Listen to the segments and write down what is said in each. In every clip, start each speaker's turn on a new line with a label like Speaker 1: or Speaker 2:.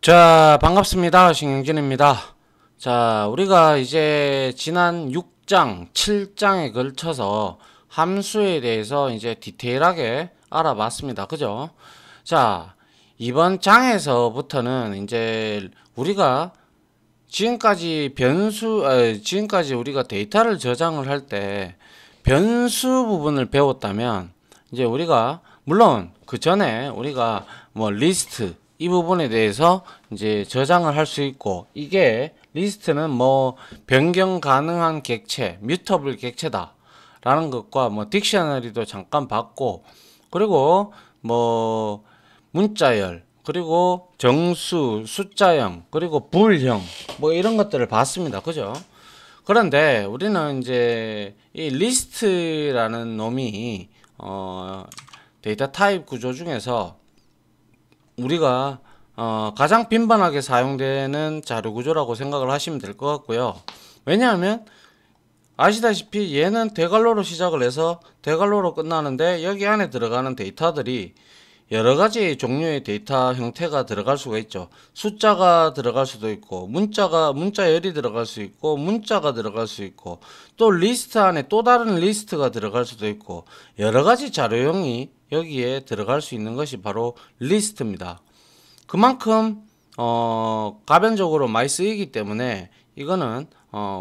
Speaker 1: 자, 반갑습니다. 신경진입니다. 자, 우리가 이제 지난 6장, 7장에 걸쳐서 함수에 대해서 이제 디테일하게 알아봤습니다. 그죠? 자, 이번 장에서부터는 이제 우리가 지금까지 우리가 데이터를 저장을 할 때 변수 부분을 배웠다면, 이제 우리가 물론 그 전에 우리가 뭐 리스트 이 부분에 대해서 이제 저장을 할 수 있고, 이게 리스트는 뭐 변경 가능한 객체, 뮤터블 객체다 라는 것과 뭐 딕셔너리도 잠깐 봤고, 그리고 뭐 문자열, 그리고 정수, 숫자형, 그리고 불형 뭐 이런 것들을 봤습니다. 그죠? 그런데 우리는 이제 이 리스트라는 놈이 데이터 타입 구조 중에서 우리가 가장 빈번하게 사용되는 자료 구조라고 생각을 하시면 될 것 같고요. 왜냐하면 아시다시피 얘는 대괄호로 시작을 해서 대괄호로 끝나는데, 여기 안에 들어가는 데이터들이 여러가지 종류의 데이터 형태가 들어갈 수가 있죠. 숫자가 들어갈 수도 있고, 문자열이 들어갈 수 있고, 문자가 들어갈 수 있고, 또 리스트 안에 또 다른 리스트가 들어갈 수도 있고, 여러가지 자료형이 여기에 들어갈 수 있는 것이 바로 리스트입니다. 그만큼 가변적으로 많이 쓰이기 때문에 이거는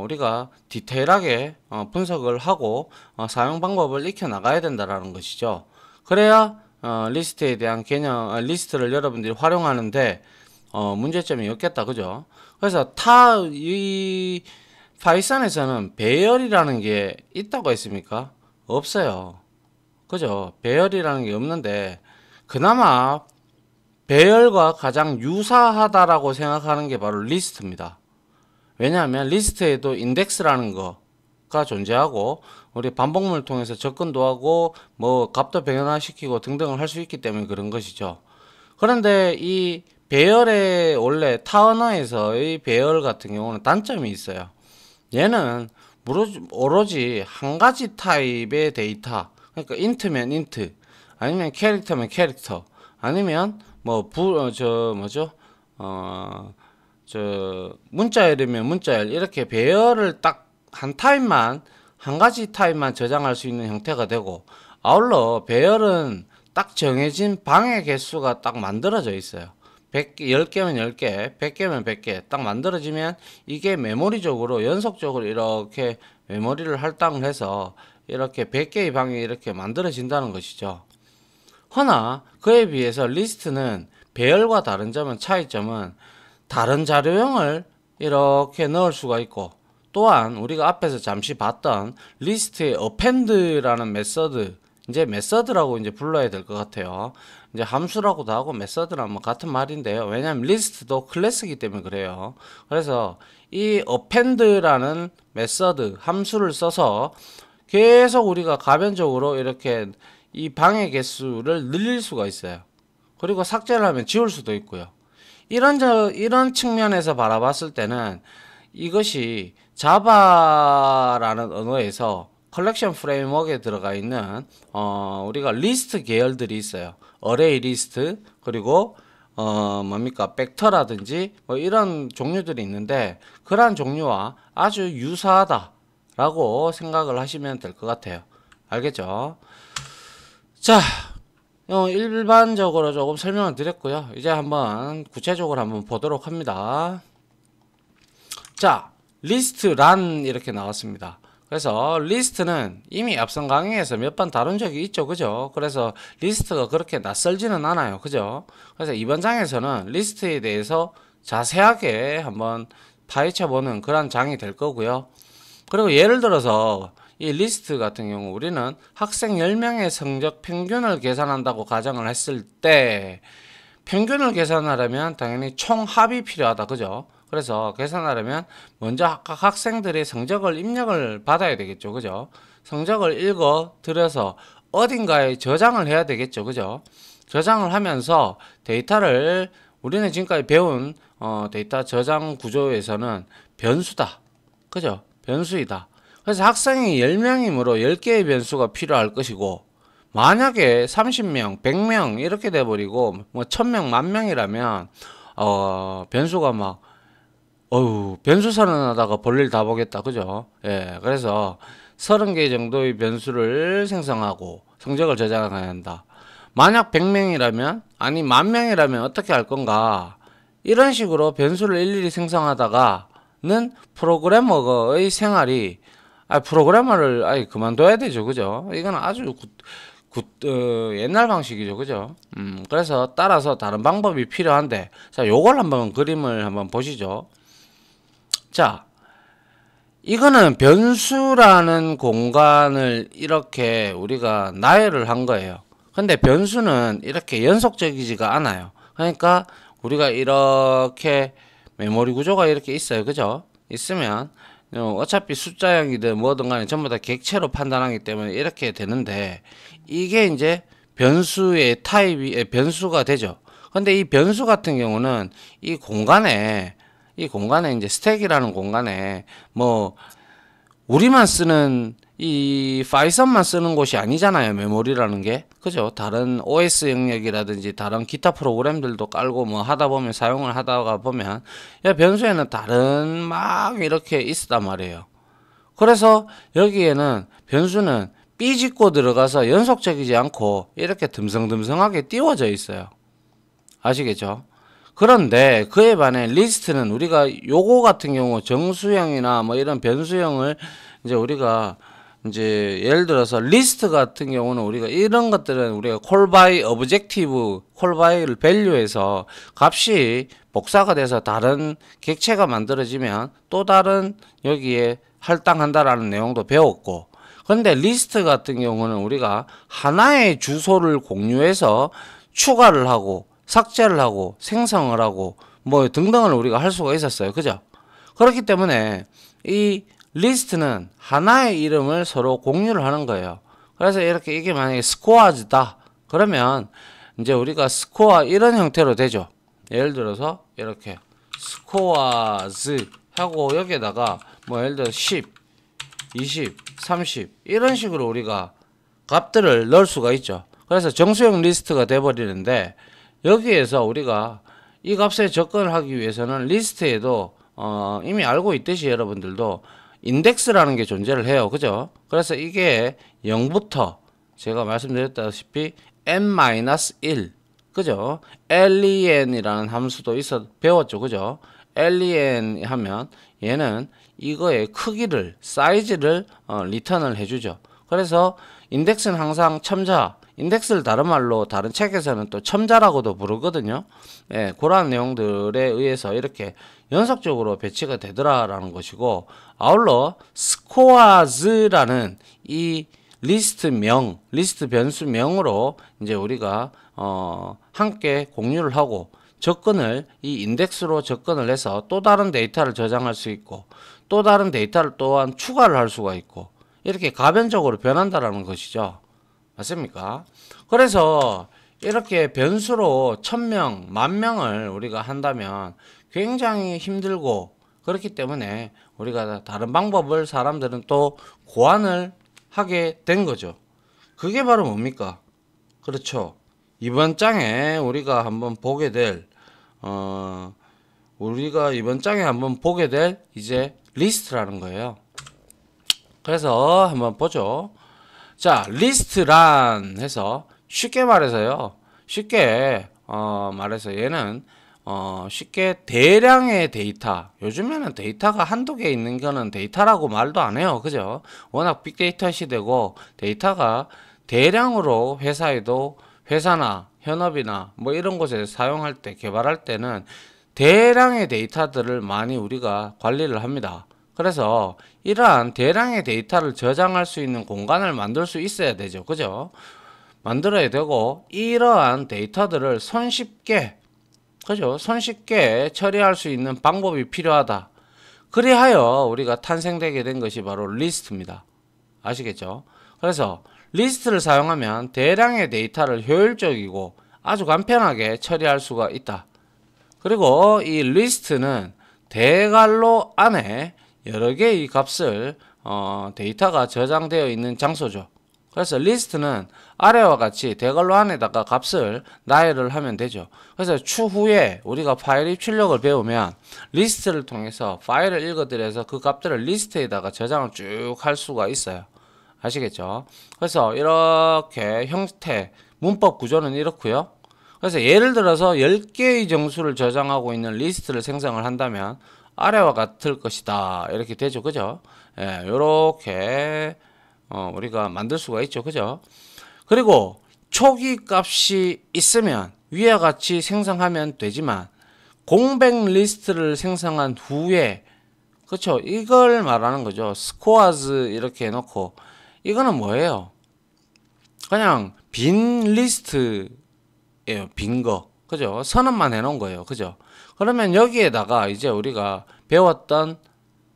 Speaker 1: 우리가 디테일하게 분석을 하고 사용 방법을 익혀 나가야 된다라는 것이죠. 그래야 리스트에 대한 개념, 리스트를 여러분들이 활용하는데 문제점이 없겠다. 그죠? 그래서 이 파이썬에서는 배열이라는 게 있다고 했습니까? 없어요. 그죠? 배열이라는 게 없는데, 그나마 배열과 가장 유사하다라고 생각하는 게 바로 리스트입니다. 왜냐하면 리스트에도 인덱스라는 거가 존재하고, 우리 반복문을 통해서 접근도 하고 뭐 값도 변화시키고 등등을 할 수 있기 때문에 그런 것이죠. 그런데 이 배열의 원래 타 언어에서의 배열 같은 경우는 단점이 있어요. 얘는 오로지 한 가지 타입의 데이터, 그러니까 인트면 인트, 아니면 캐릭터면 캐릭터, 아니면 뭐 문자열이면 문자열, 이렇게 배열을 딱 한 가지 타입만 저장할 수 있는 형태가 되고, 아울러 배열은 딱 정해진 방의 개수가 딱 만들어져 있어요. 10개면 10개, 100개면 100개 딱 만들어지면 이게 메모리적으로 연속적으로 이렇게 메모리를 할당을 해서 이렇게 100개의 방이 이렇게 만들어진다는 것이죠. 허나 그에 비해서 리스트는 배열과 다른 차이점은 다른 자료형을 이렇게 넣을 수가 있고, 또한 우리가 앞에서 잠시 봤던 리스트의 어펜드라는 메서드, 이제 메서드라고 이제 불러야 될 것 같아요. 이제 함수라고도 하고 메서드랑 뭐 같은 말인데요. 왜냐하면 리스트도 클래스이기 때문에 그래요. 그래서 이 어펜드라는 메서드 함수를 써서 계속 우리가 가변적으로 이렇게 이 방의 개수를 늘릴 수가 있어요. 그리고 삭제를 하면 지울 수도 있고요. 이런 측면에서 바라봤을 때는 이것이 자바라는 언어에서 컬렉션 프레임워크에 들어가 있는 우리가 리스트 계열들이 있어요. 어레이 리스트, 그리고 벡터라든지 뭐 이런 종류들이 있는데, 그러한 종류와 아주 유사하다라고 생각을 하시면 될 것 같아요. 알겠죠? 자, 일반적으로 조금 설명을 드렸고요. 이제 한번 구체적으로 한번 보도록 합니다. 자, 리스트란 이렇게 나왔습니다. 그래서 리스트는 이미 앞선 강의에서 몇 번 다룬 적이 있죠. 그죠? 그래서 리스트가 그렇게 낯설지는 않아요. 그죠? 그래서 이번 장에서는 리스트에 대해서 자세하게 한번 파헤쳐 보는 그런 장이 될 거고요. 그리고 예를 들어서 이 리스트 같은 경우 우리는 학생 10명의 성적 평균을 계산한다고 가정을 했을 때, 평균을 계산하려면 당연히 총합이 필요하다. 그죠? 그래서 계산하려면 먼저 각 학생들의 성적을 입력을 받아야 되겠죠. 그죠? 성적을 읽어 들여서 어딘가에 저장을 해야 되겠죠. 그죠? 저장을 하면서 데이터를, 우리는 지금까지 배운 데이터 저장 구조에서는 변수다. 그죠? 변수이다. 그래서 학생이 10명이므로 10개의 변수가 필요할 것이고, 만약에 30명, 100명 이렇게 돼버리고 뭐 1000명, 10,000명이라면 변수가 막 변수 선언하다가 볼일 다 보겠다. 그죠? 예, 그래서 30개 정도의 변수를 생성하고 성적을 저장해야 한다. 만약 100명이라면, 아니 10,000명이라면 어떻게 할 건가? 이런 식으로 변수를 일일이 생성하다가는 프로그래머의 생활이, 프로그래머를 그만둬야 되죠. 그죠? 이건 아주 옛날 방식이죠. 그죠? 그래서 따라서 다른 방법이 필요한데, 자, 요걸 한번 그림을 한번 보시죠. 자, 이거는 변수라는 공간을 이렇게 우리가 나열을 한 거예요. 근데 변수는 이렇게 연속적이지가 않아요. 그러니까 우리가 이렇게 메모리 구조가 이렇게 있어요. 그죠? 있으면 어차피 숫자형이든 뭐든 간에 전부 다 객체로 판단하기 때문에 이렇게 되는데, 이게 이제 변수의 타입이 변수가 되죠. 근데 이 변수 같은 경우는 이 공간에 이제 스택이라는 공간에 뭐 우리만 쓰는 이 파이썬만 쓰는 곳이 아니잖아요. 메모리라는 게. 그죠? 다른 OS 영역이라든지 다른 기타 프로그램들도 깔고 뭐 하다 보면, 사용을 하다가 보면 변수에는 다른 막 이렇게 있단 말이에요. 그래서 여기에는 변수는 삐짓고 들어가서 연속적이지 않고 이렇게 듬성듬성하게 띄워져 있어요. 아시겠죠? 그런데 그에 반해 리스트는 우리가 요거 같은 경우 정수형이나 뭐 이런 변수형을 이제 우리가 이제 예를 들어서 리스트 같은 경우는 우리가 이런 것들은 우리가 call by objective, call by를 value에서 값이 복사가 돼서 다른 객체가 만들어지면 또 다른 여기에 할당한다라는 내용도 배웠고, 그런데 리스트 같은 경우는 우리가 하나의 주소를 공유해서 추가를 하고 삭제를 하고 생성을 하고 뭐 등등을 우리가 할 수가 있었어요. 그죠? 그렇기 때문에 이 리스트는 하나의 이름을 서로 공유를 하는 거예요. 그래서 이렇게 이게 만약에 스코어즈다 그러면 이제 우리가 스코어 이런 형태로 되죠. 예를 들어서 이렇게 스코어즈 하고 여기에다가 뭐 예를 들어 10, 20, 30 이런 식으로 우리가 값들을 넣을 수가 있죠. 그래서 정수형 리스트가 돼 버리는데, 여기에서 우리가 이 값에 접근을 하기 위해서는 리스트에도 이미 알고 있듯이 여러분들도 인덱스라는 게 존재를 해요. 그죠? 그래서 이게 0부터 제가 말씀드렸다시피 n-1 그죠? len 이라는 함수도 배웠죠. 그죠? len 하면 얘는 이거의 크기를, 사이즈를 리턴을 해주죠. 그래서 인덱스는 항상 첨자, 인덱스를 다른 말로 다른 책에서는 또 첨자라고도 부르거든요. 예, 그러한 내용들에 의해서 이렇게 연속적으로 배치가 되더라라는 것이고, 아울러 스코어즈라는 이 리스트 변수명으로 이제 우리가 함께 공유를 하고 접근을 이 인덱스로 접근을 해서 또 다른 데이터를 저장할 수 있고 또 다른 데이터를 또한 추가를 할 수가 있고 이렇게 가변적으로 변한다라는 것이죠. 맞습니까? 그래서 이렇게 변수로 1000명, 10,000명을 우리가 한다면 굉장히 힘들고, 그렇기 때문에 우리가 다른 방법을 사람들은 또 고안을 하게 된 거죠. 그게 바로 뭡니까? 그렇죠. 이번 장에 우리가 한번 보게 될 이제 리스트라는 거예요. 그래서 한번 보죠. 자, 리스트란 해서 쉽게 말해서요. 쉽게 말해서 얘는 쉽게 대량의 데이터, 요즘에는 데이터가 한두 개 있는 거는 데이터라고 말도 안 해요. 그죠? 워낙 빅데이터 시대고 데이터가 대량으로 회사나 현업이나 뭐 이런 곳에 사용할 때, 개발할 때는 대량의 데이터들을 많이 우리가 관리를 합니다. 그래서 이러한 대량의 데이터를 저장할 수 있는 공간을 만들 수 있어야 되죠. 그죠? 만들어야 되고, 이러한 데이터들을 손쉽게 처리할 수 있는 방법이 필요하다. 그리하여 우리가 탄생되게 된 것이 바로 리스트입니다. 아시겠죠? 그래서 리스트를 사용하면 대량의 데이터를 효율적이고 아주 간편하게 처리할 수가 있다. 그리고 이 리스트는 대괄호 안에 여러 개의 값을 데이터가 저장되어 있는 장소죠. 그래서 리스트는 아래와 같이 대괄호 안에다가 값을 나열을 하면 되죠. 그래서 추후에 우리가 파일 입출력을 배우면 리스트를 통해서 파일을 읽어들여서 그 값들을 리스트에다가 저장을 쭉 할 수가 있어요. 아시겠죠? 그래서 이렇게 형태, 문법 구조는 이렇고요. 그래서 예를 들어서 10개의 정수를 저장하고 있는 리스트를 생성을 한다면 아래와 같을 것이다. 이렇게 되죠. 그죠? 예, 요렇게 우리가 만들 수가 있죠. 그죠? 그리고 초기 값이 있으면 위와 같이 생성하면 되지만 공백 리스트를 생성한 후에 그쵸? 이걸 말하는 거죠. 스코어즈 이렇게 해놓고 이거는 뭐예요? 그냥 빈 리스트예요. 빈 거. 그죠? 선언만 해놓은 거예요. 그죠? 그러면 여기에다가 이제 우리가 배웠던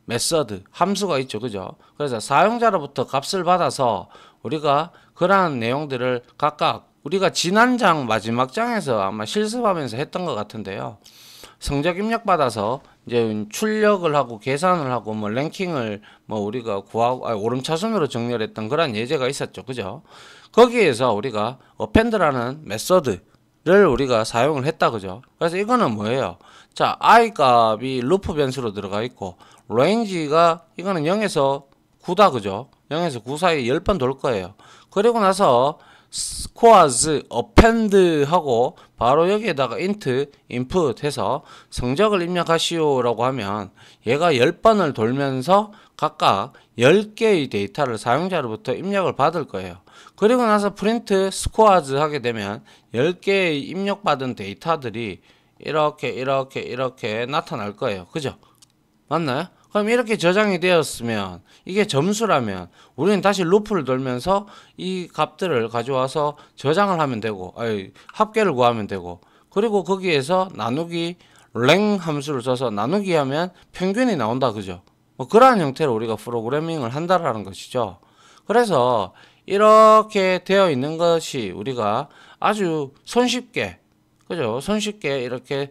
Speaker 1: 메서드, 함수가 있죠. 그죠? 그래서 사용자로부터 값을 받아서 우리가 그러한 내용들을 각각 우리가 지난 장 마지막 장에서 아마 실습하면서 했던 것 같은데요. 성적 입력받아서 이제 출력을 하고 계산을 하고 뭐 랭킹을 뭐 우리가 구하고 오름차순으로 정렬 했던 그런 예제가 있었죠. 그죠? 거기에서 우리가 append라는 메서드를 우리가 사용을 했다. 그죠? 그래서 이거는 뭐예요? 자, i 값이 루프 변수로 들어가 있고 range가 이거는 0에서 9다. 그죠? 0에서 9 사이 10번 돌 거예요. 그리고 나서 scores append 하고 바로 여기에다가 int input 해서 성적을 입력하시오 라고 하면 얘가 10번을 돌면서 각각 10개의 데이터를 사용자로부터 입력을 받을 거예요. 그리고 나서 print scores 하게 되면 10개의 입력받은 데이터들이 이렇게 나타날 거예요. 그죠? 맞나요? 그럼 이렇게 저장이 되었으면 이게 점수라면 우리는 다시 루프를 돌면서 이 값들을 가져와서 저장을 하면 되고 합계를 구하면 되고 그리고 거기에서 나누기 랭 함수를 써서 나누기 하면 평균이 나온다. 그죠? 뭐 그러한 형태로 우리가 프로그래밍을 한다라는 것이죠. 그래서 이렇게 되어 있는 것이 우리가 아주 손쉽게 그죠? 손쉽게 이렇게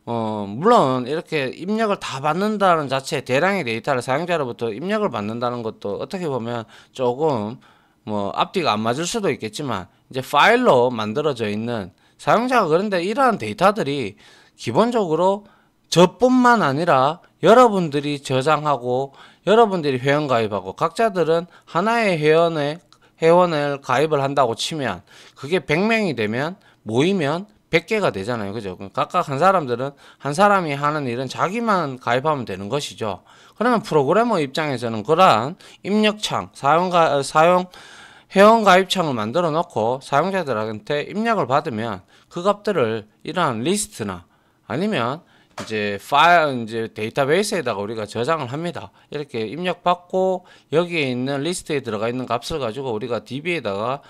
Speaker 1: 물론 이렇게 입력을 다 받는다는 자체 대량의 데이터를 사용자로부터 입력을 받는다는 것도 어떻게 보면 조금 뭐 앞뒤가 안 맞을 수도 있겠지만 이제 파일로 만들어져 있는 사용자가 그런데 이러한 데이터들이 기본적으로 저뿐만 아니라 여러분들이 저장하고 여러분들이 회원 가입하고 각자들은 하나의 회원을 가입을 한다고 치면 그게 100명이 되면 모이면 100개가 되잖아요. 그죠? 각각 한 사람이 하는 일은 자기만 가입하면 되는 것이죠. 그러면 프로그래머 입장에서는 그러한 입력창, 회원 가입창을 만들어 놓고 사용자들한테 입력을 받으면 그 값들을 이러한 리스트나 아니면 이제 데이터베이스에다가 우리가 저장을 합니다. 이렇게 입력받고 여기에 있는 리스트에 들어가 있는 값을 가지고 우리가 DB에다가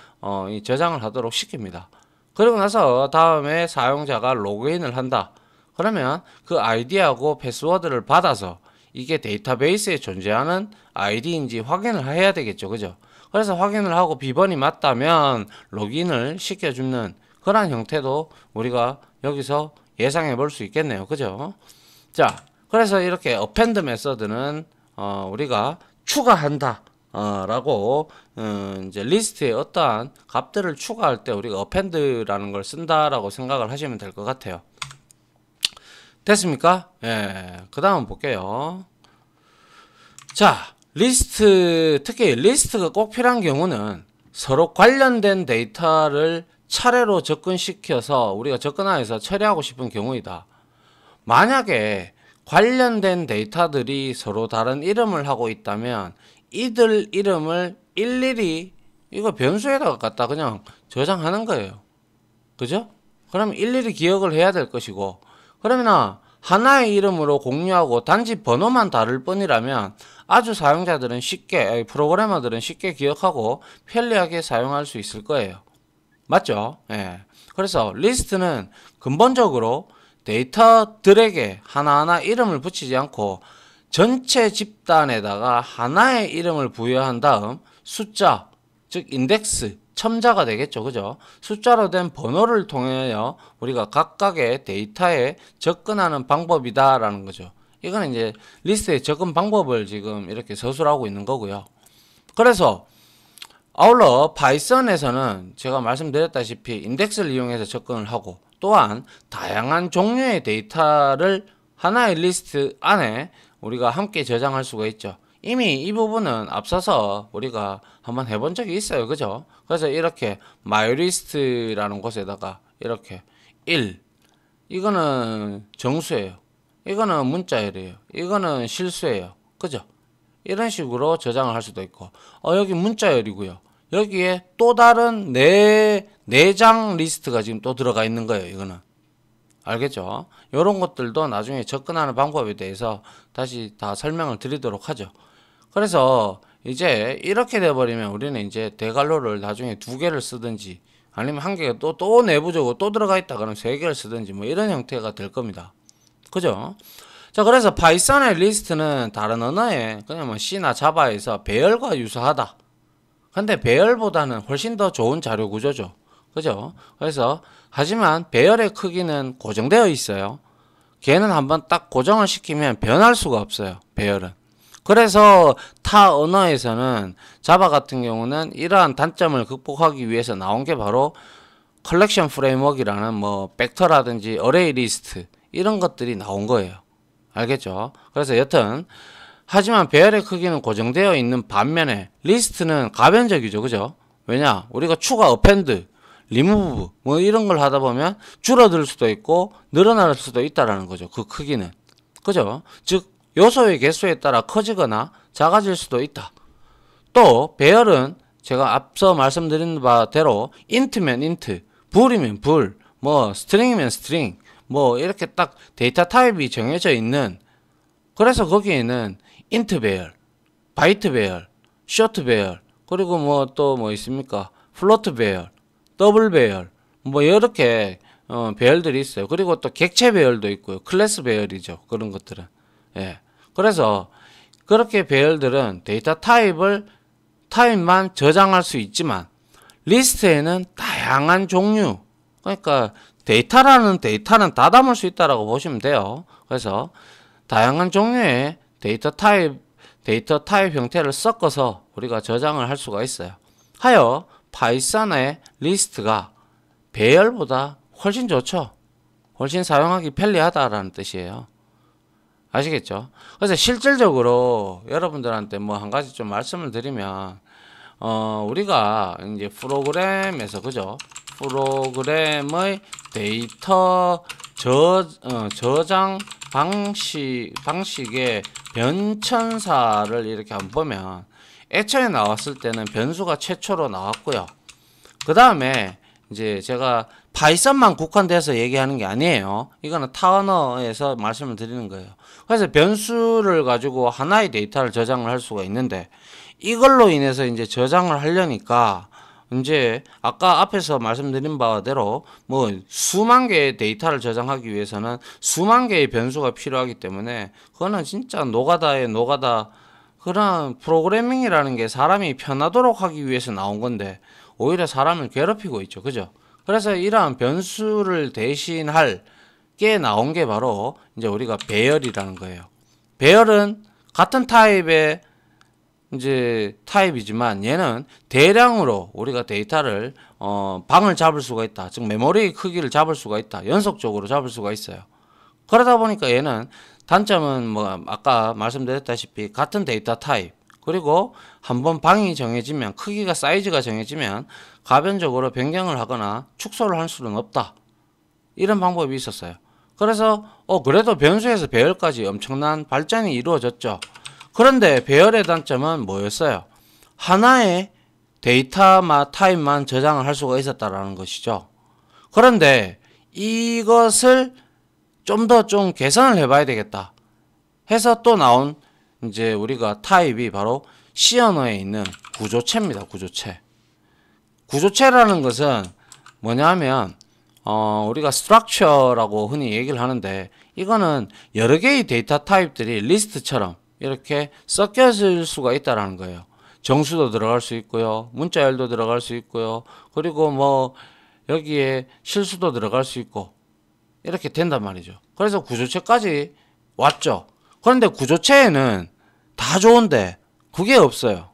Speaker 1: 저장을 하도록 시킵니다. 그리고 나서 다음에 사용자가 로그인을 한다. 그러면 그 아이디하고 패스워드를 받아서 이게 데이터베이스에 존재하는 아이디인지 확인을 해야 되겠죠. 그죠? 그래서 확인을 하고 비번이 맞다면 로그인을 시켜주는 그런 형태도 우리가 여기서 예상해 볼 수 있겠네요. 그죠? 자, 그래서 이렇게 append 메서드는 우리가 추가한다. 라고 이제 리스트에 어떠한 값들을 추가할 때 우리가 append라는 걸 쓴다라고 생각을 하시면 될 것 같아요. 됐습니까? 예. 그 다음 볼게요. 자, 리스트, 특히 리스트가 꼭 필요한 경우는 서로 관련된 데이터를 차례로 접근시켜서 우리가 접근하여서 처리하고 싶은 경우이다. 만약에 관련된 데이터들이 서로 다른 이름을 하고 있다면 이들 이름을 일일이 이거 변수에다가 갖다 그냥 저장하는 거예요. 그죠? 그럼 일일이 기억을 해야 될 것이고 그러면 하나의 이름으로 공유하고 단지 번호만 다를 뿐이라면 아주 사용자들은 쉽게 프로그래머들은 쉽게 기억하고 편리하게 사용할 수 있을 거예요. 맞죠? 예. 그래서 리스트는 근본적으로 데이터들에게 하나하나 이름을 붙이지 않고 전체 집단에다가 하나의 이름을 부여한 다음 숫자, 즉 인덱스, 첨자가 되겠죠. 그죠? 숫자로 된 번호를 통하여 우리가 각각의 데이터에 접근하는 방법이다 라는 거죠. 이거는 이제 리스트의 접근 방법을 지금 이렇게 서술하고 있는 거고요. 그래서 아울러 파이썬에서는 제가 말씀드렸다시피 인덱스를 이용해서 접근을 하고 또한 다양한 종류의 데이터를 하나의 리스트 안에 우리가 함께 저장할 수가 있죠. 이미 이 부분은 앞서서 우리가 한번 해본 적이 있어요. 그죠? 그래서 이렇게 myList라는 곳에다가 이렇게 1 이거는 정수예요. 이거는 문자열이에요. 이거는 실수예요. 그죠? 이런 식으로 저장을 할 수도 있고 여기 문자열이고요. 여기에 또 다른 네 장 리스트가 지금 또 들어가 있는 거예요. 이거는 알겠죠? 이런 것들도 나중에 접근하는 방법에 대해서 다시 다 설명을 드리도록 하죠. 그래서 이제 이렇게 돼버리면 우리는 이제 대괄호를 나중에 2개를 쓰든지 아니면 1개가 또 내부적으로 또 들어가 있다 그러면 3개를 쓰든지 뭐 이런 형태가 될 겁니다. 그죠? 자, 그래서 파이썬의 리스트는 다른 언어에 그냥 뭐 C나 자바에서 배열과 유사하다. 근데 배열보다는 훨씬 더 좋은 자료 구조죠. 그죠? 그래서 하지만 배열의 크기는 고정되어 있어요. 걔는 한번 딱 고정을 시키면 변할 수가 없어요. 배열은. 그래서 타 언어에서는 자바 같은 경우는 이러한 단점을 극복하기 위해서 나온 게 바로 컬렉션 프레임워크라는 뭐 벡터라든지 어레이 리스트 이런 것들이 나온 거예요. 알겠죠? 그래서 여튼 하지만 배열의 크기는 고정되어 있는 반면에 리스트는 가변적이죠. 그죠? 왜냐? 우리가 추가 어펜드, 리무브 뭐 이런 걸 하다 보면 줄어들 수도 있고 늘어날 수도 있다라는 거죠. 그 크기는. 그죠? 즉 요소의 개수에 따라 커지거나 작아질 수도 있다. 또 배열은 제가 앞서 말씀드린 바대로 int면 int, 불이면 불, 뭐 string이면 string, 뭐 이렇게 딱 데이터 타입이 정해져 있는 그래서 거기에는 int 배열, 바이트 배열, short 배열, 그리고 뭐 또 뭐 있습니까? float 배열, 더블 배열, 뭐 이렇게 배열들이 있어요. 그리고 또 객체 배열도 있고요. 클래스 배열이죠. 그런 것들은. 예. 그래서 그렇게 배열들은 데이터 타입만 저장할 수 있지만 리스트에는 다양한 종류 그러니까 데이터는 다 담을 수 있다라고 보시면 돼요. 그래서 다양한 종류의 데이터 타입 형태를 섞어서 우리가 저장을 할 수가 있어요. 하여 파이썬의 리스트가 배열보다 훨씬 좋죠. 훨씬 사용하기 편리하다라는 뜻이에요. 아시겠죠? 그래서 실질적으로 여러분들한테 뭐 한 가지 좀 말씀을 드리면 우리가 이제 프로그램에서 그죠? 프로그램의 데이터 저장 방식의 변천사를 이렇게 한번 보면 애초에 나왔을 때는 변수가 최초로 나왔고요. 그 다음에 이제 제가 파이썬만 국한돼서 얘기하는 게 아니에요. 이거는 타 언어에서 말씀을 드리는 거예요. 그래서 변수를 가지고 하나의 데이터를 저장을 할 수가 있는데 이걸로 인해서 이제 저장을 하려니까 이제 아까 앞에서 말씀드린 바대로 뭐 수만 개의 데이터를 저장하기 위해서는 수만 개의 변수가 필요하기 때문에 그거는 진짜 노가다의 노가다 그런 프로그래밍이라는 게 사람이 편하도록 하기 위해서 나온 건데 오히려 사람을 괴롭히고 있죠. 그죠? 그래서 이러한 변수를 대신할 게 나온 게 바로 이제 우리가 배열이라는 거예요. 배열은 같은 타입의 이제 타입이지만 얘는 대량으로 우리가 데이터를 방을 잡을 수가 있다. 즉 메모리의 크기를 잡을 수가 있다. 연속적으로 잡을 수가 있어요. 그러다 보니까 얘는 단점은 뭐 아까 말씀드렸다시피 같은 데이터 타입 그리고 한번 방이 정해지면 크기가 사이즈가 정해지면 가변적으로 변경을 하거나 축소를 할 수는 없다. 이런 방법이 있었어요. 그래서 그래도 변수에서 배열까지 엄청난 발전이 이루어졌죠. 그런데 배열의 단점은 뭐였어요? 하나의 데이터 타입만 저장을 할 수가 있었다라는 것이죠. 그런데 이것을 좀 더 개선을 해봐야 되겠다 해서 또 나온 이제 우리가 타입이 바로 C 언어에 있는 구조체입니다. 구조체라는 것은 뭐냐면 우리가 structure라고 흔히 얘기를 하는데 이거는 여러 개의 데이터 타입들이 리스트처럼 이렇게 섞여질 수가 있다라는 거예요. 정수도 들어갈 수 있고요. 문자열도 들어갈 수 있고요. 그리고 뭐 여기에 실수도 들어갈 수 있고 이렇게 된단 말이죠. 그래서 구조체까지 왔죠. 그런데 구조체에는 다 좋은데 그게 없어요.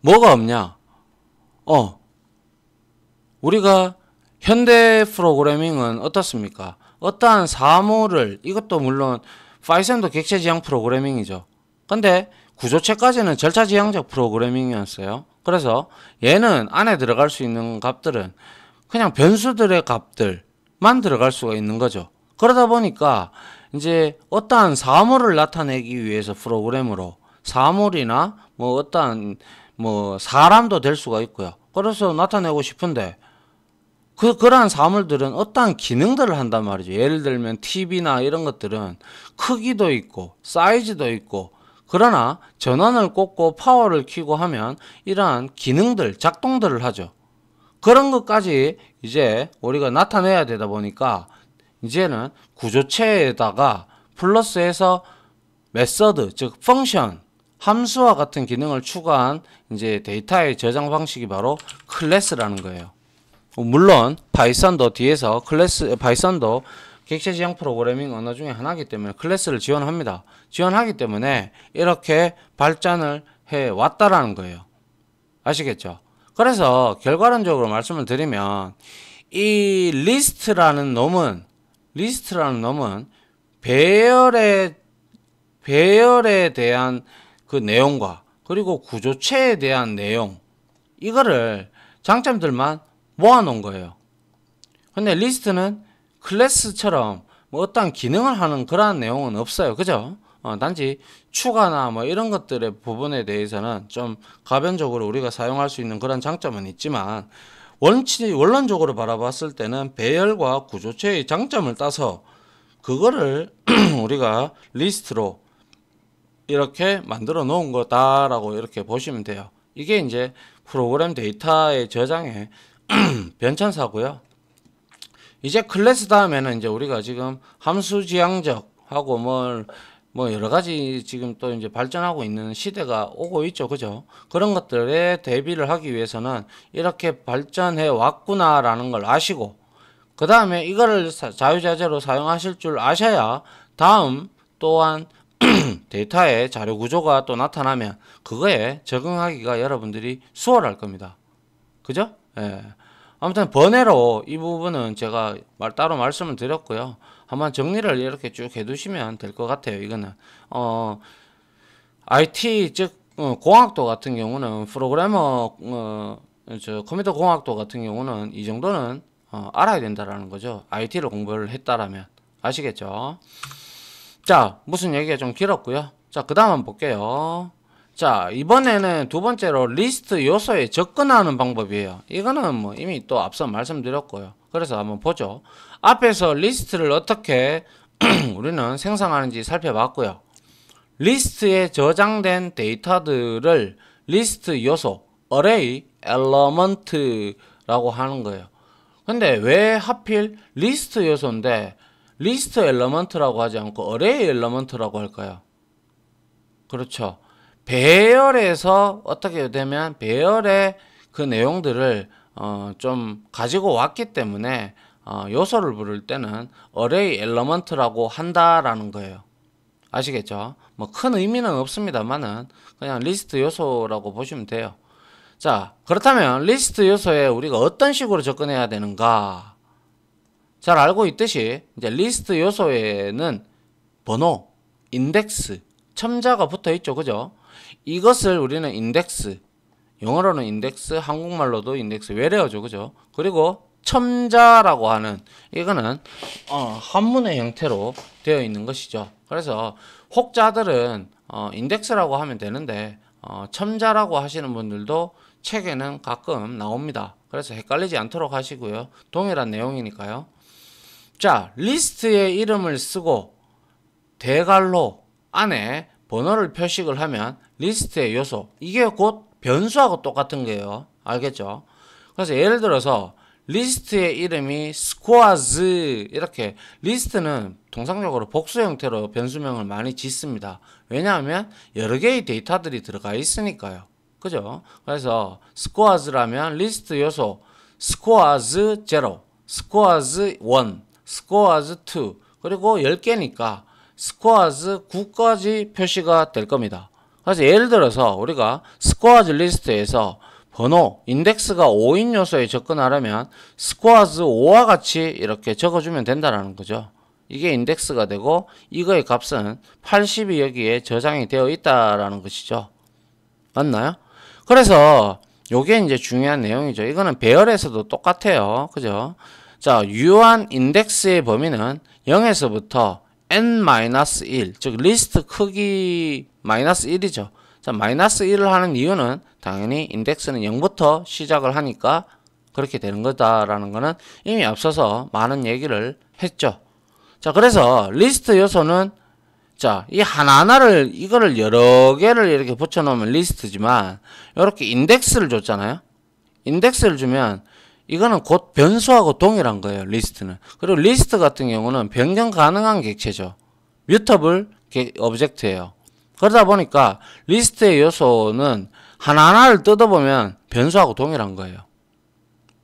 Speaker 1: 뭐가 없냐? 우리가 현대 프로그래밍은 어떻습니까? 어떠한 사물을, 이것도 물론 파이썬도 객체지향 프로그래밍이죠. 근데 구조체까지는 절차지향적 프로그래밍이었어요. 그래서 얘는 안에 들어갈 수 있는 값들은 그냥 변수들의 값들만 들어갈 수가 있는 거죠. 그러다 보니까 이제 어떠한 사물을 나타내기 위해서 프로그램으로 사물이나 뭐 어떠한 뭐 사람도 될 수가 있고요. 그래서 나타내고 싶은데 그러한 사물들은 어떠한 기능들을 한단 말이죠. 예를 들면 TV나 이런 것들은 크기도 있고 사이즈도 있고, 그러나 전원을 꽂고 파워를 켜고 하면 이러한 기능들, 작동들을 하죠. 그런 것까지 이제 우리가 나타내야 되다 보니까 이제는 구조체에다가 플러스해서 메서드, 즉 펑션, 함수와 같은 기능을 추가한 이제 데이터의 저장 방식이 바로 클래스라는 거예요. 물론 파이썬도 뒤에서 파이썬도 객체지향 프로그래밍 언어 중에 하나이기 때문에 클래스를 지원합니다. 지원하기 때문에 이렇게 발전을 해 왔다라는 거예요. 아시겠죠? 그래서 결과론적으로 말씀을 드리면 이 리스트라는 놈은 배열에 대한 그 내용과 그리고 구조체에 대한 내용, 이거를 장점들만 모아놓은 거예요. 근데 리스트는 클래스처럼 뭐 어떤 기능을 하는 그러한 내용은 없어요. 그죠? 단지 추가나 뭐 이런 것들의 부분에 대해서는 좀 가변적으로 우리가 사용할 수 있는 그런 장점은 있지만, 원론적으로 바라봤을 때는 배열과 구조체의 장점을 따서 그거를 우리가 리스트로 이렇게 만들어 놓은 거다라고 이렇게 보시면 돼요. 이게 이제 프로그램 데이터의 저장의 변천사고요. 이제 클래스 다음에는 이제 우리가 지금 함수 지향적 하고 뭐 여러 가지 지금 또 이제 발전하고 있는 시대가 오고 있죠. 그죠? 그런 것들에 대비를 하기 위해서는 이렇게 발전해 왔구나라는 걸 아시고, 그 다음에 이거를 자유자재로 사용하실 줄 아셔야 다음 또한 데이터의 자료 구조가 또 나타나면 그거에 적응하기가 여러분들이 수월할 겁니다. 그죠? 예. 아무튼 번외로 이 부분은 제가 따로 말씀을 드렸고요. 한번 정리를 이렇게 쭉 해두시면 될 것 같아요. 이거는 IT 즉 공학도 같은 경우는 프로그래머 컴퓨터 공학도 같은 경우는 이 정도는 알아야 된다라는 거죠. IT를 공부를 했다라면. 아시겠죠? 자, 무슨 얘기가 좀 길었고요. 자, 그 다음 한번 볼게요. 자, 이번에는 두 번째로 리스트 요소에 접근하는 방법이에요. 이거는 뭐 이미 또 앞서 말씀드렸고요. 그래서 한번 보죠. 앞에서 리스트를 어떻게 우리는 생성하는지 살펴봤고요. 리스트에 저장된 데이터들을 리스트 요소, array element라고 하는 거예요. 근데 왜 하필 리스트 요소인데 리스트 엘러먼트라고 하지 않고 array 엘러먼트라고 할까요? 그렇죠. 배열에서 어떻게 되면 배열의 그 내용들을 좀 가지고 왔기 때문에 요소를 부를 때는 array element라고 한다라는 거예요. 아시겠죠? 뭐 큰 의미는 없습니다만은 그냥 리스트 요소라고 보시면 돼요. 자, 그렇다면 리스트 요소에 우리가 어떤 식으로 접근해야 되는가? 잘 알고 있듯이 이제 리스트 요소에는 번호, 인덱스, 첨자가 붙어 있죠. 그죠? 이것을 우리는 인덱스, 영어로는 인덱스, 한국말로도 인덱스, 외래어죠. 그죠? 그리고 첨자라고 하는 이거는 한문의 형태로 되어 있는 것이죠. 그래서 혹자들은 인덱스라고 하면 되는데 첨자라고 하시는 분들도 책에는 가끔 나옵니다. 그래서 헷갈리지 않도록 하시고요. 동일한 내용이니까요. 자, 리스트의 이름을 쓰고 대괄호 안에 번호를 표식을 하면 리스트의 요소, 이게 곧 변수하고 똑같은 거예요. 알겠죠? 그래서 예를 들어서 리스트의 이름이 squares, 이렇게 리스트는 통상적으로 복수 형태로 변수명을 많이 짓습니다. 왜냐하면 여러 개의 데이터들이 들어가 있으니까요. 그죠? 그래서 squares라면 리스트 요소 squares 0, squares 1, squares 2, 그리고 10개니까 squares 9까지 표시가 될 겁니다. 그래서 예를 들어서 우리가 스코어즈 리스트에서 번호, 인덱스가 5인 요소에 접근하려면 스코어즈 5와 같이 이렇게 적어주면 된다라는 거죠. 이게 인덱스가 되고 이거의 값은 80이 여기에 저장이 되어 있다라는 것이죠. 맞나요? 그래서 요게 이제 중요한 내용이죠. 이거는 배열에서도 똑같아요. 그죠? 자, 유효한 인덱스의 범위는 0에서부터 n-1, 즉 리스트 크기 -1이죠. 자, -1을 하는 이유는 당연히 인덱스는 0부터 시작을 하니까 그렇게 되는 거다라는 거는 이미 앞서서 많은 얘기를 했죠. 자, 그래서 리스트 요소는 자, 이 하나하나를 이거를 여러 개를 이렇게 붙여 놓으면 리스트지만 이렇게 인덱스를 줬잖아요. 인덱스를 주면 이거는 곧 변수하고 동일한 거예요. 리스트는. 그리고 리스트 같은 경우는 변경 가능한 객체죠. 뮤터블 오브젝트예요. 그러다 보니까 리스트의 요소는 하나하나를 뜯어보면 변수하고 동일한 거예요.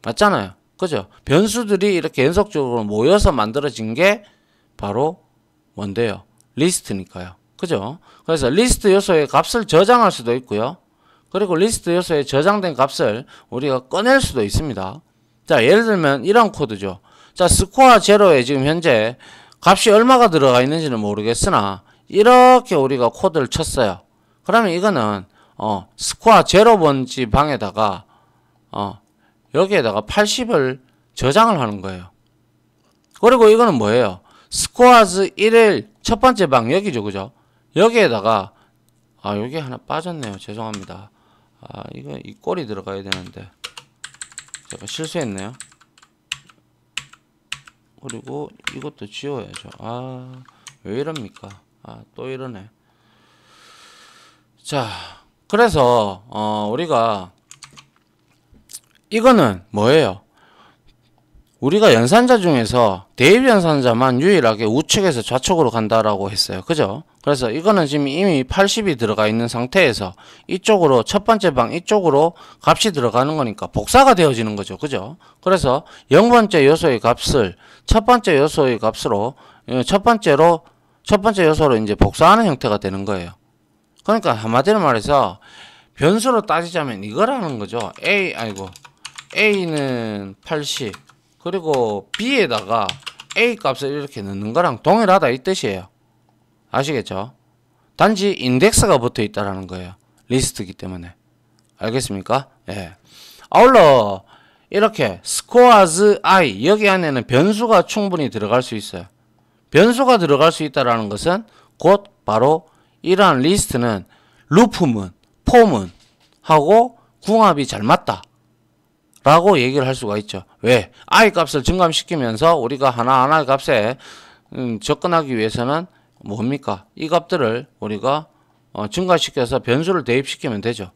Speaker 1: 맞잖아요. 그죠? 변수들이 이렇게 연속적으로 모여서 만들어진 게 바로 뭔데요? 리스트니까요. 그죠? 그래서 리스트 요소의 값을 저장할 수도 있고요. 그리고 리스트 요소에 저장된 값을 우리가 꺼낼 수도 있습니다. 자, 예를 들면 이런 코드죠. 자, 스코어 제로에 지금 현재 값이 얼마가 들어가 있는지는 모르겠으나 이렇게 우리가 코드를 쳤어요. 그러면 이거는 스코어 제로번지 방에다가 여기에다가 80을 저장을 하는 거예요. 그리고 이거는 뭐예요? 스코어즈 1일 첫 번째 방 여기죠. 그죠? 여기에다가 여기 하나 빠졌네요. 죄송합니다. 이거 이 꼴이 들어가야 되는데 제가 실수했네요. 그리고 이것도 지워야죠. 왜 이럽니까? 또 이러네. 자, 그래서 우리가 이거는 뭐예요? 우리가 연산자 중에서 대입 연산자만 유일하게 우측에서 좌측으로 간다라고 했어요. 그죠? 그래서 이거는 지금 이미 80이 들어가 있는 상태에서 이쪽으로 첫 번째 방 이쪽으로 값이 들어가는 거니까 복사가 되어지는 거죠. 그죠? 그래서 0번째 요소의 값을 첫 번째 요소의 값으로 첫 번째 요소로 이제 복사하는 형태가 되는 거예요. 그러니까 한마디로 말해서 변수로 따지자면 이거라는 거죠. A는 80 그리고 B에다가 A 값을 이렇게 넣는 거랑 동일하다 이 뜻이에요. 아시겠죠? 단지 인덱스가 붙어 있다라는 거예요. 리스트이기 때문에. 알겠습니까? 예. 아울러 이렇게 스코어즈 I 여기 안에는 변수가 충분히 들어갈 수 있어요. 변수가 들어갈 수 있다라는 것은 곧 바로 이러한 리스트는 루프문, 포문 하고 궁합이 잘 맞다 라고 얘기를 할 수가 있죠. 왜? I 값을 증감시키면서 우리가 하나하나의 값에 접근하기 위해서는 뭡니까? 이 값들을 우리가 증가시켜서 변수를 대입시키면 되죠.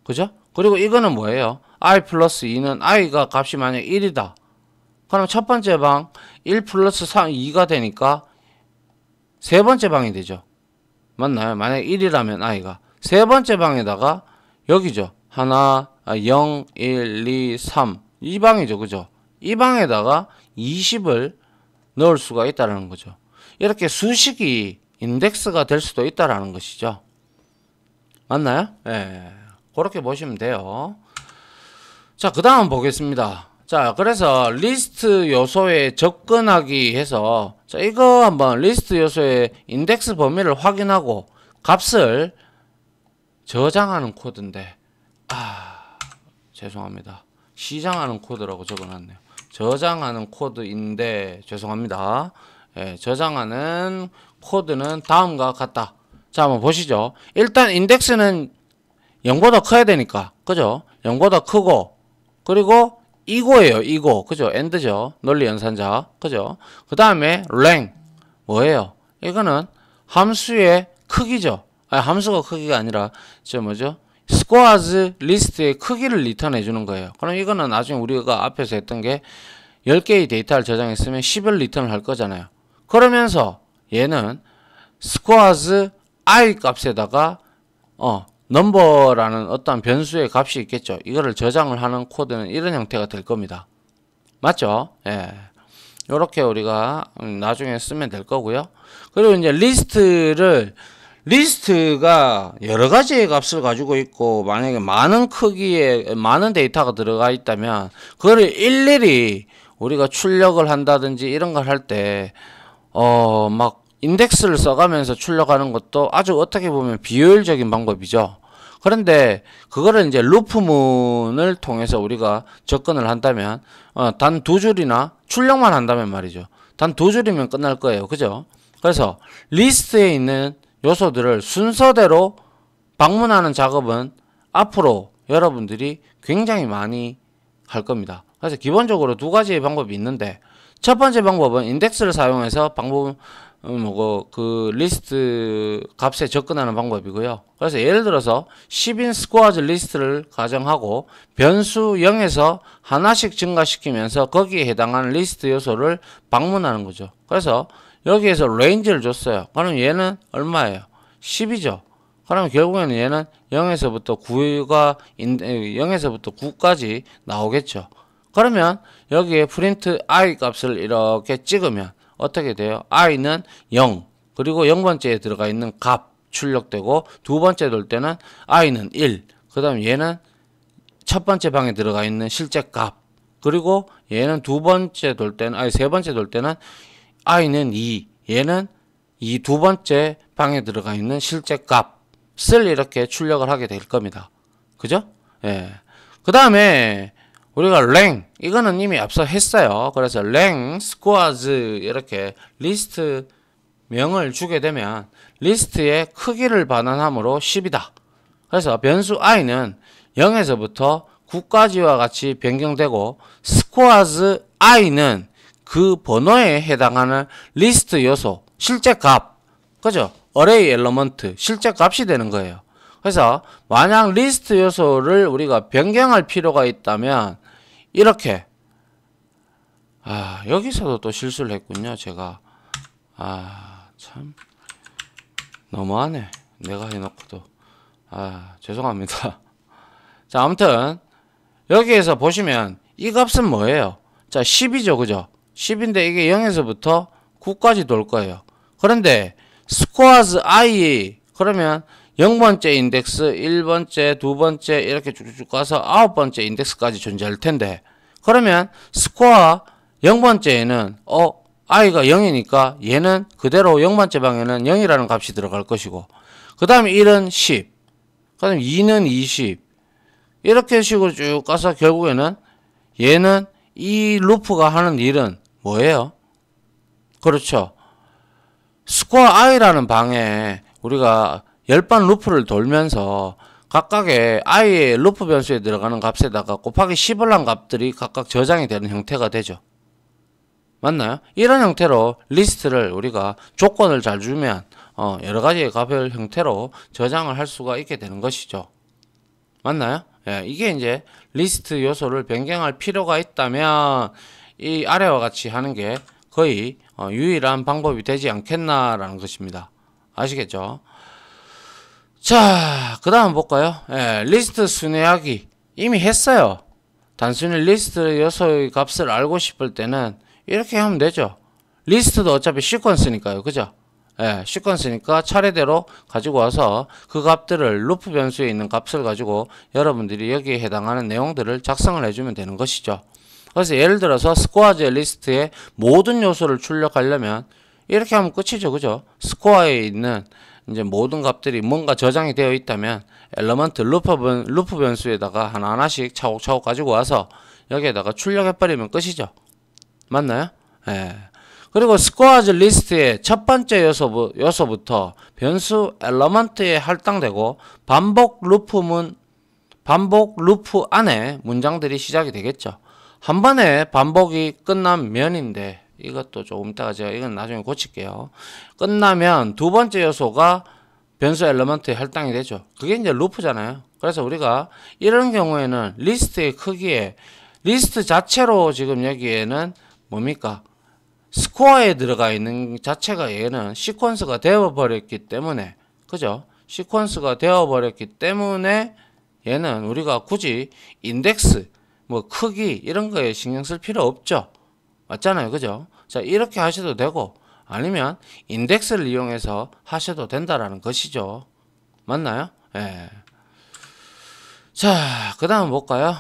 Speaker 1: 그죠? 그리고 이거는 뭐예요? I 플러스 2는 I가 값이 만약 1이다. 그럼 첫 번째 방 1 플러스 3, 2가 되니까 세 번째 방이 되죠. 맞나요? 만약 1이라면 I가. 세 번째 방에다가 여기죠. 0, 1, 2, 3. 이 방이죠. 그죠? 이 방에다가 20을 넣을 수가 있다는 거죠. 이렇게 수식이 인덱스가 될 수도 있다는 것이죠. 맞나요? 예. 그렇게 보시면 돼요. 자, 그 다음 보겠습니다. 자, 그래서 리스트 요소에 접근하기 해서 자, 이거 한번 리스트 요소의 인덱스 범위를 확인하고 값을 저장하는 코드인데 죄송합니다. 시장하는 코드라고 적어놨네요. 저장하는 코드인데 죄송합니다. 예, 저장하는 코드는 다음과 같다. 자, 한번 보시죠. 일단 인덱스는 0보다 커야 되니까 그죠? 0보다 크고 그리고 이거예요. 이거 그죠? AND죠. 논리 연산자 그죠? 그 다음에 랭 뭐예요? 이거는 함수의 크기죠. 함수가 크기가 아니라 뭐죠? 스코어즈 리스트의 크기를 리턴해 주는 거예요. 그럼 이거는 나중에 우리가 앞에서 했던 게 10개의 데이터를 저장했으면 10을 리턴을 할 거잖아요. 그러면서 얘는 스코어즈 I 값에다가 넘버라는 어떤 변수의 값이 있겠죠. 이거를 저장을 하는 코드는 이런 형태가 될 겁니다. 맞죠? 예. 요렇게 우리가 나중에 쓰면 될 거고요. 그리고 이제 리스트가 여러 가지의 값을 가지고 있고 만약에 많은 크기의 많은 데이터가 들어가 있다면 그거를 일일이 우리가 출력을 한다든지 이런 걸 할 때 막 인덱스를 써가면서 출력하는 것도 아주 어떻게 보면 비효율적인 방법이죠. 그런데 그거를 이제 루프문을 통해서 우리가 접근을 한다면 단 두 줄이나 출력만 한다면 말이죠. 단 두 줄이면 끝날 거예요. 그죠? 그래서 리스트에 있는 요소들을 순서대로 방문하는 작업은 앞으로 여러분들이 굉장히 많이 할 겁니다. 그래서 기본적으로 두 가지의 방법이 있는데 첫 번째 방법은 인덱스를 사용해서 그 리스트 값에 접근하는 방법이고요. 그래서 예를 들어서 10인 스코어즈 리스트를 가정하고 변수 0에서 하나씩 증가시키면서 거기에 해당하는 리스트 요소를 방문하는 거죠. 그래서 여기에서 레인지를 줬어요. 그럼 얘는 얼마예요? 10이죠. 그러면 결국에는 얘는 0에서부터 9까지 나오겠죠. 그러면 여기에 프린트 i 값을 이렇게 찍으면 어떻게 돼요? i는 0, 그리고 0번째에 들어가 있는 값 출력되고 두 번째 돌 때는 i는 1, 그 다음 얘는 첫 번째 방에 들어가 있는 실제 값, 그리고 얘는 두 번째 돌 때는 세 번째 돌 때는 i는 2, 얘는 이 두 번째 방에 들어가 있는 실제 값을 이렇게 출력을 하게 될 겁니다. 그죠? 예. 그 다음에 우리가 랭, 이거는 이미 앞서 했어요. 그래서 랭 스코어즈 이렇게 리스트 명을 주게 되면 리스트의 크기를 반환함으로 10이다. 그래서 변수 i는 0에서부터 9까지와 같이 변경되고 스코어즈 i는 그 번호에 해당하는 리스트 요소, 실제 값, 그죠? 어레이 엘러먼트, 실제 값이 되는 거예요. 그래서 만약 리스트 요소를 우리가 변경할 필요가 있다면 이렇게 여기서도 또 실수를 했군요. 제가 참 너무하네. 내가 해놓고도 죄송합니다. 자, 아무튼 여기에서 보시면 이 값은 뭐예요? 자, 10이죠. 그죠? 10인데 이게 0에서부터 9까지 돌 거예요. 그런데 스코어즈 i, 그러면 0번째 인덱스, 1번째, 2번째 이렇게 쭉쭉 가서 9번째 인덱스까지 존재할 텐데, 그러면 스코어 0번째에는 i가 0이니까 얘는 그대로 0번째 방에는 0이라는 값이 들어갈 것이고, 그 다음에 1은 10, 그 다음에 2는 20, 이렇게 식으로 쭉 가서 결국에는 얘는 이 루프가 하는 일은 뭐예요? 그렇죠. 스코어 i라는 방에 우리가 10번 루프를 돌면서 각각의 i의 루프 변수에 들어가는 값에다가 곱하기 10을 한 값들이 각각 저장이 되는 형태가 되죠. 맞나요? 이런 형태로 리스트를 우리가 조건을 잘 주면 여러 가지의 값별 형태로 저장을 할 수가 있게 되는 것이죠. 맞나요? 예, 이게 이제 리스트 요소를 변경할 필요가 있다면 이 아래와 같이 하는 게 거의 유일한 방법이 되지 않겠나라는 것입니다. 아시겠죠? 자, 그 다음 볼까요? 예, 리스트 순회하기 이미 했어요. 단순히 리스트 요소의 값을 알고 싶을 때는 이렇게 하면 되죠. 리스트도 어차피 시퀀스니까요. 그죠? 예, 시퀀스니까 차례대로 가지고 와서 그 값들을 루프 변수에 있는 값을 가지고 여러분들이 여기에 해당하는 내용들을 작성을 해주면 되는 것이죠. 그래서 예를 들어서 스코어즈 리스트의 모든 요소를 출력하려면 이렇게 하면 끝이죠. 그죠? 스코어에 있는 이제 모든 값들이 뭔가 저장이 되어 있다면 엘러먼트 루프 변수에다가 하나하나씩 차곡차곡 가지고 와서 여기에다가 출력해버리면 끝이죠. 맞나요? 예. 그리고 스코어즈 리스트의 첫 번째 요소부터 변수 엘러먼트에 할당되고 반복 루프 안에 문장들이 시작이 되겠죠. 한 번에 반복이 끝나면인데 이것도 조금 이따가 제가 이건 나중에 고칠게요. 끝나면 두 번째 요소가 변수 엘러먼트에 할당이 되죠. 그게 이제 루프잖아요. 그래서 우리가 이런 경우에는 리스트의 크기에 리스트 자체로 지금 여기에는 뭡니까? 스코어에 들어가 있는 자체가 얘는 시퀀스가 되어버렸기 때문에, 그죠? 시퀀스가 되어버렸기 때문에 얘는 우리가 굳이 인덱스, 뭐 크기 이런 거에 신경 쓸 필요 없죠. 맞잖아요. 그죠? 자, 이렇게 하셔도 되고, 아니면 인덱스를 이용해서 하셔도 된다라는 것이죠. 맞나요? 예. 자, 그 다음 볼까요?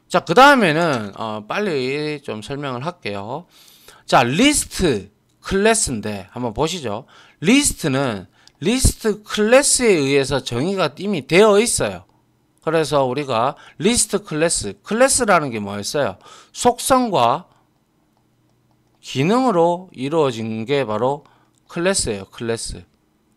Speaker 1: 자, 그 다음에는 빨리 좀 설명을 할게요. 자, 리스트 클래스인데 한번 보시죠. 리스트는 리스트 클래스에 의해서 정의가 이미 되어 있어요. 그래서 우리가 리스트 클래스라는 게 뭐였어요? 속성과 기능으로 이루어진 게 바로 클래스예요. 클래스.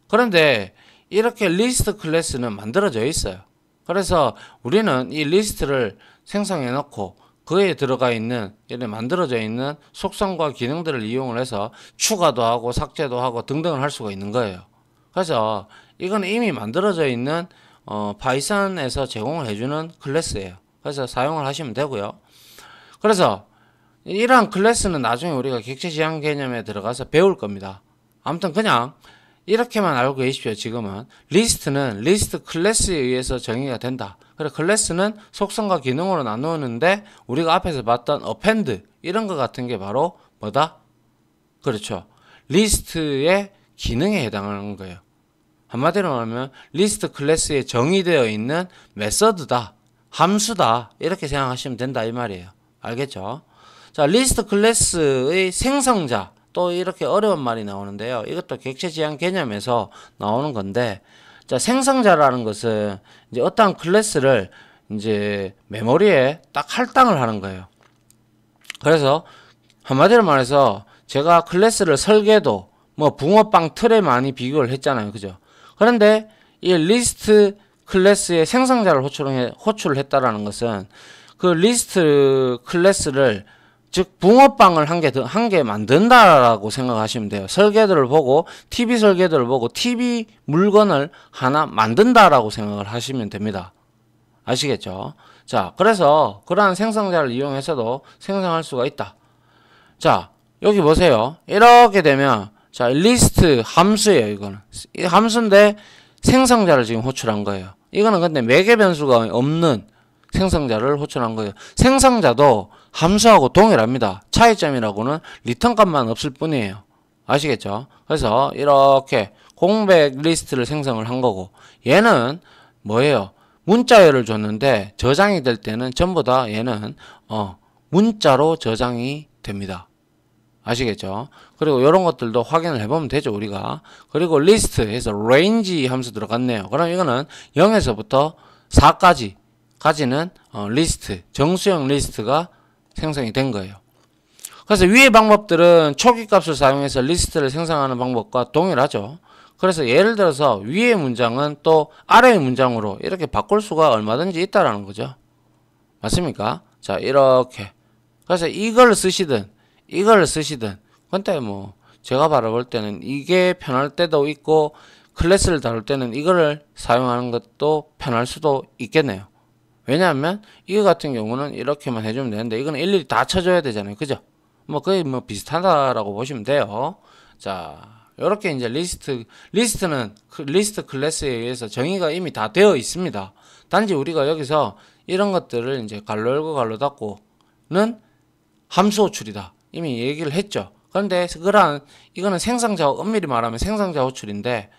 Speaker 1: 그런데 이렇게 리스트 클래스는 만들어져 있어요. 그래서 우리는 이 리스트를 생성해 놓고 그에 들어가 있는 이렇게 만들어져 있는 속성과 기능들을 이용을 해서 추가도 하고 삭제도 하고 등등을 할 수가 있는 거예요. 그래서 이건 이미 만들어져 있는 파이썬에서 제공을 해주는 클래스예요. 그래서 사용을 하시면 되고요. 그래서 이러한 클래스는 나중에 우리가 객체 지향 개념에 들어가서 배울 겁니다. 아무튼 그냥 이렇게만 알고 계십시오. 지금은 리스트는 리스트 클래스에 의해서 정의가 된다. 그래 클래스는 속성과 기능으로 나누는데 우리가 앞에서 봤던 append 이런 것 같은 게 바로 뭐다? 그렇죠. 리스트의 기능에 해당하는 거예요. 한마디로 말하면 리스트 클래스에 정의되어 있는 메서드다, 함수다 이렇게 생각하시면 된다 이 말이에요. 알겠죠? 자, 리스트 클래스의 생성자 또 이렇게 어려운 말이 나오는데요. 이것도 객체 지향 개념에서 나오는 건데, 자, 생성자라는 것은 이제 어떠한 클래스를 이제 메모리에 딱 할당을 하는 거예요. 그래서 한마디로 말해서 제가 클래스를 설계도 뭐 붕어빵 틀에 많이 비교를 했잖아요. 그죠? 그런데 이 리스트 클래스의 생성자를 호출을 했다라는 것은 그 리스트 클래스를 즉 붕어빵을 한 개 만든다라고 생각하시면 돼요. 설계도를 보고 TV 설계도를 보고 TV 물건을 하나 만든다라고 생각을 하시면 됩니다. 아시겠죠? 자, 그래서 그러한 생성자를 이용해서도 생성할 수가 있다. 자, 여기 보세요. 이렇게 되면 자, 리스트 함수예요. 이거는 이 함수인데 생성자를 지금 호출한 거예요. 이거는 근데 매개 변수가 없는 생성자를 호출한 거예요. 생성자도 함수하고 동일합니다. 차이점이라고는 리턴 값만 없을 뿐이에요. 아시겠죠? 그래서 이렇게 공백 리스트를 생성을 한 거고, 얘는 뭐예요? 문자열을 줬는데 저장이 될 때는 전부 다 얘는 문자로 저장이 됩니다. 아시겠죠? 그리고 이런 것들도 확인을 해보면 되죠, 우리가. 그리고 리스트 해서 range 함수 들어갔네요. 그럼 이거는 0에서부터 4까지는 리스트, 정수형 리스트가 생성이 된 거예요. 그래서 위의 방법들은 초기 값을 사용해서 리스트를 생성하는 방법과 동일하죠. 그래서 예를 들어서 위의 문장은 또 아래의 문장으로 이렇게 바꿀 수가 얼마든지 있다라는 거죠. 맞습니까? 자, 이렇게. 그래서 이걸 쓰시든 근데 뭐 제가 바라볼 때는 이게 편할 때도 있고 클래스를 다룰 때는 이거를 사용하는 것도 편할 수도 있겠네요. 왜냐하면 이거 같은 경우는 이렇게만 해주면 되는데 이거는 일일이 다 쳐줘야 되잖아요. 그죠? 뭐 거의 뭐 비슷하다라고 보시면 돼요. 자, 요렇게 이제 리스트는 리스트 클래스에 의해서 정의가 이미 다 되어 있습니다. 단지 우리가 여기서 이런 것들을 이제 갈로 열고 갈로 닫고는 함수 호출이다. 이미 얘기를 했죠. 그런데 이거는 생성자, 엄밀히 말하면 생성자 호출인데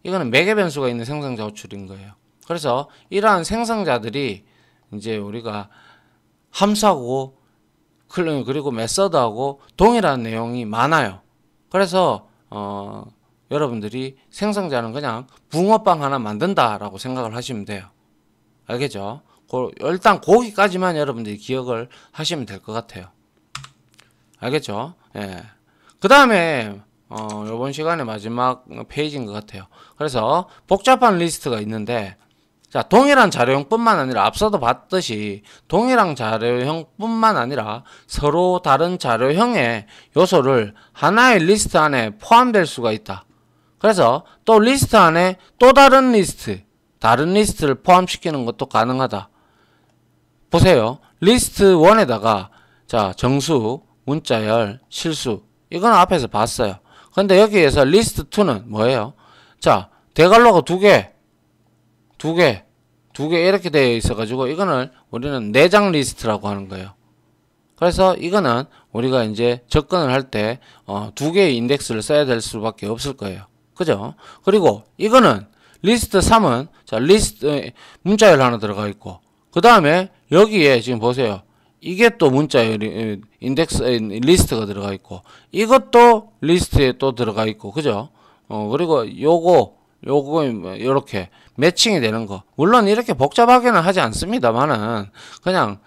Speaker 1: 이거는 매개 변수가 있는 생성자 호출인 거예요. 그래서 이러한 생성자들이 이제 우리가 함수하고 그리고 메서드하고 동일한 내용이 많아요. 그래서 여러분들이 생성자는 그냥 붕어빵 하나 만든다라고 생각을 하시면 돼요. 알겠죠? 일단 거기까지만 여러분들이 기억을 하시면 될 것 같아요. 알겠죠? 예. 그 다음에 요번 시간의 마지막 페이지인 것 같아요. 그래서 복잡한 리스트가 있는데, 자, 동일한 자료형뿐만 아니라 앞서도 봤듯이 동일한 자료형뿐만 아니라 서로 다른 자료형의 요소를 하나의 리스트 안에 포함될 수가 있다. 그래서 또 리스트 안에 또 다른 리스트를 포함시키는 것도 가능하다. 보세요. 리스트 1에다가 자, 정수, 문자열, 실수 이건 앞에서 봤어요. 근데 여기에서 리스트 2는 뭐예요? 자, 대괄호가 두 개 이렇게 되어 있어 가지고 이거는 우리는 내장 리스트라고 하는 거예요. 그래서 이거는 우리가 이제 접근을 할 때 두 개의 인덱스를 써야 될 수밖에 없을 거예요. 그죠? 그리고 이거는 리스트 3은 자 리스트 문자열 하나 들어가 있고 그 다음에 여기에 지금 보세요. 이게 또 문자열 인덱스 리스트가 들어가 있고 이것도 리스트에 또 들어가 있고 그죠? 그리고 요거 이렇게 매칭이 되는 거 물론 이렇게 복잡하게는 하지 않습니다만은 그냥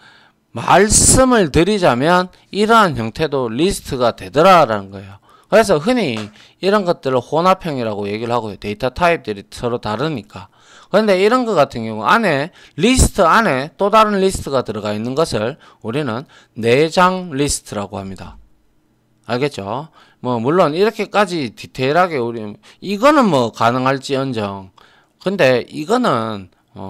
Speaker 1: 말씀을 드리자면 이러한 형태도 리스트가 되더라라는 거예요. 그래서 흔히 이런 것들을 혼합형이라고 얘기를 하고요. 데이터 타입들이 서로 다르니까. 그런데 이런 것 같은 경우 안에 리스트 안에 또 다른 리스트가 들어가 있는 것을 우리는 내장 리스트라고 합니다. 알겠죠? 뭐 물론 이렇게까지 디테일하게 우리 이거는 뭐 가능할지언정 근데 이거는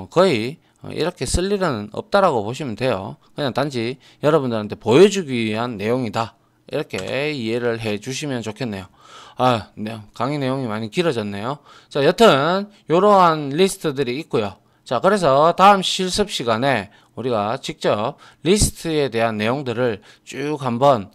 Speaker 1: 거의 이렇게 쓸 일은 없다라고 보시면 돼요. 그냥 단지 여러분들한테 보여주기 위한 내용이다. 이렇게 이해를 해 주시면 좋겠네요. 네, 강의 내용이 많이 길어졌네요. 자, 여튼 이러한 리스트들이 있고요. 자, 그래서 다음 실습 시간에 우리가 직접 리스트에 대한 내용들을 쭉 한번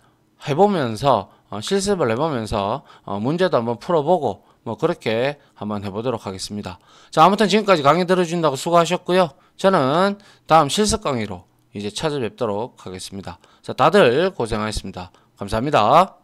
Speaker 1: 해보면서 실습을 해보면서 문제도 한번 풀어보고 뭐 그렇게 한번 해보도록 하겠습니다. 자, 아무튼 지금까지 강의 들어준다고 수고하셨고요. 저는 다음 실습 강의로 이제 찾아뵙도록 하겠습니다. 자, 다들 고생하셨습니다. 감사합니다.